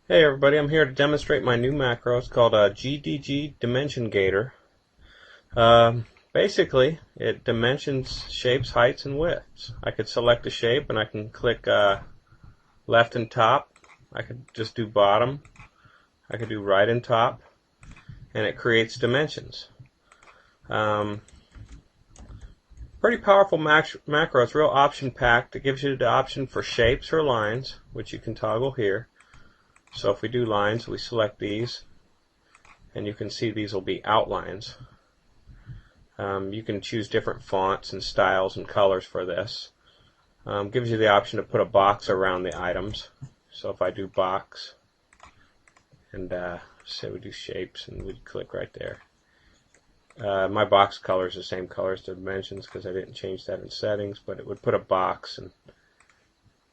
Hey everybody, I'm here to demonstrate my new macro. It's called a GDG Dimension Gator. Basically, it dimensions shapes, heights, and widths. I could select a shape and I can click left and top. I could just do bottom. I could do right and top. And it creates dimensions. Pretty powerful macro. It's real option packed. It gives you the option for shapes or lines, which you can toggle here. So if we do lines, we select these, and you can see these will be outlines. You can choose different fonts and styles and colors for this. Gives you the option to put a box around the items. So if I do box, and say we do shapes, and we click right there. My box color is the same color as the dimensions because I didn't change that in settings, but it would put a box, and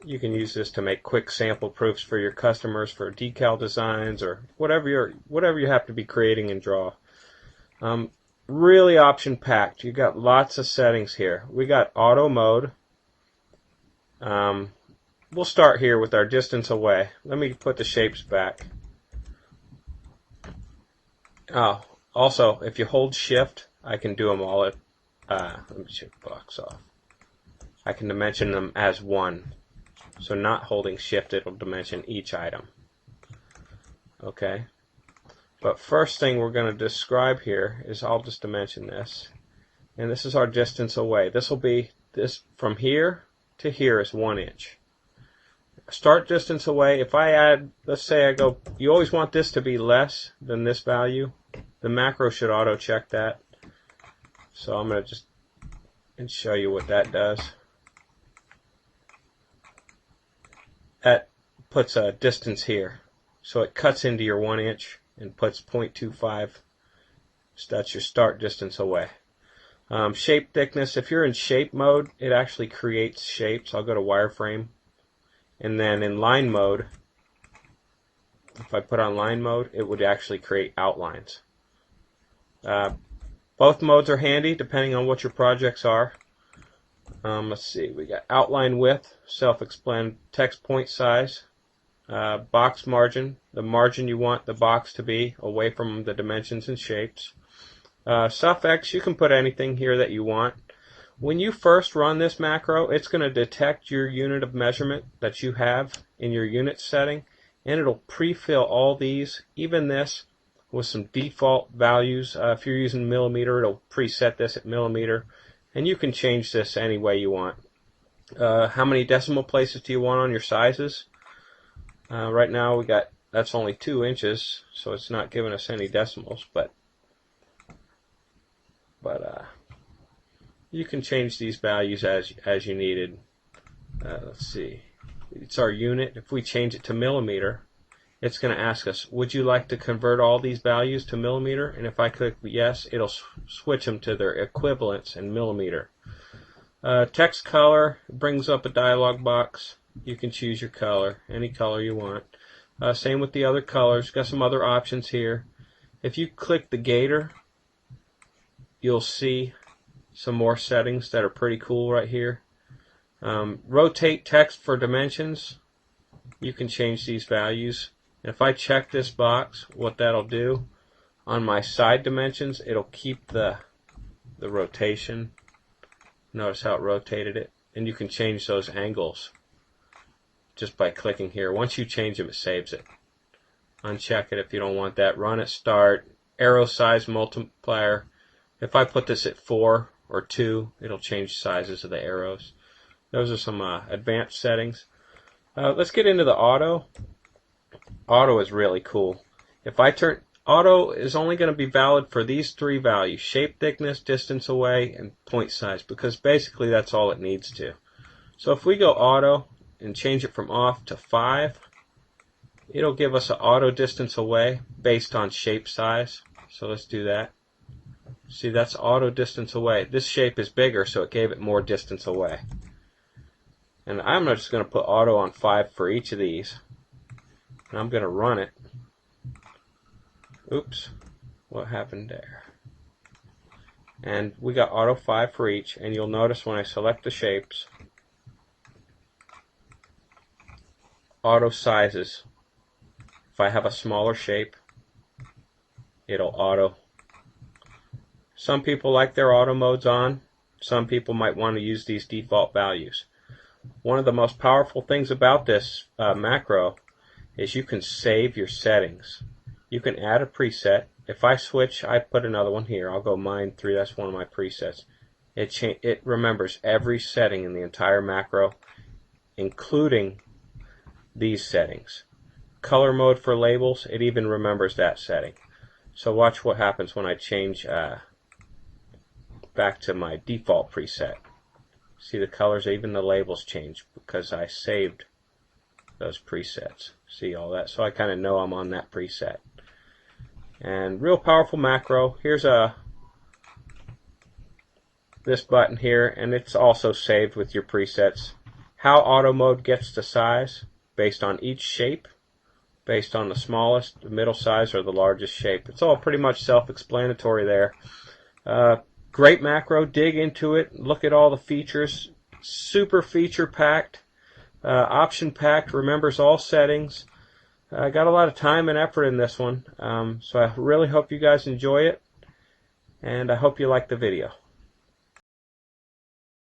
you can use this to make quick sample proofs for your customers for decal designs or whatever you have to be creating in Draw. Really option packed. You got lots of settings here. We got auto mode. We'll start here with our distance away. Let me put the shapes back. Also, if you hold shift, I can do them all at let me take the box off. I can dimension them as one. So not holding shift, it'll dimension each item. Okay. But first thing we're going to describe here is I'll just dimension this. And this is our distance away. This will be this from here to here is 1 inch. Start distance away. If I add, let's say I go, you always want this to be less than this value. The macro should auto check that. So I'm going to just show you what that does. That puts a distance here. So it cuts into your 1 inch and puts 0.25. So that's your start distance away. Shape thickness. If you're in shape mode, it actually creates shapes. I'll go to wireframe. And then in line mode, if I put on line mode, it would actually create outlines. Both modes are handy depending on what your projects are. Let's see, we got outline width, self-explanatory, text point size, box margin, the margin you want the box to be away from the dimensions and shapes. Suffix, you can put anything here that you want. When you first run this macro, it's going to detect your unit of measurement that you have in your unit setting, and it'll pre-fill all these, even this, with some default values. If you're using millimeter, it'll preset this at millimeter. And you can change this any way you want. How many decimal places do you want on your sizes? Right now we got, that's only 2 inches, so it's not giving us any decimals, but you can change these values as you needed. Let's see, it's our unit. If we change it to millimeter, it's going to ask us, would you like to convert all these values to millimeter? And if I click yes, it'll switch them to their equivalents in millimeter. Text color brings up a dialog box. You can choose your color, any color you want. Same with the other colors. Got some other options here. If you click the Gator, you'll see some more settings that are pretty cool right here. Rotate text for dimensions. You can change these values. If I check this box, what that'll do on my side dimensions, it'll keep the rotation. Notice how it rotated it. And you can change those angles just by clicking here. Once you change them, it saves it. Uncheck it if you don't want that. Run it, start. Arrow size multiplier. If I put this at 4 or 2, it'll change sizes of the arrows. Those are some advanced settings. Let's get into the auto. Auto is really cool. If I turn auto is only going to be valid for these 3 values: shape thickness, distance away, and point size, because basically that's all it needs to. So if we go auto and change it from off to 5, it'll give us an auto distance away based on shape size. So let's do that. See, that's auto distance away. This shape is bigger, so it gave it more distance away. And I'm just going to put auto on 5 for each of these. And I'm going to run it. Oops, what happened there? And we got auto 5 for each, and you'll notice when I select the shapes, auto sizes If I have a smaller shape, it'll auto. Some people like their auto modes on. Some people might want to use these default values. One of the most powerful things about this macro is you can save your settings. You can add a preset. If I switch, I put another one here. I'll go mine 3. That's one of my presets. It remembers every setting in the entire macro, including these settings. Color mode for labels, it even remembers that setting. So watch what happens when I change back to my default preset. See the colors, even the labels change because I saved those presets. See all that? So I kind of know I'm on that preset. And real powerful macro. Here's this button here, and it's also saved with your presets. How auto mode gets the size based on each shape, based on the smallest, the middle size, or the largest shape. It's all pretty much self-explanatory there. Great macro. Dig into it. Look at all the features. Super feature packed, option packed. Remembers all settings. I got a lot of time and effort in this one, so I really hope you guys enjoy it, and I hope you like the video.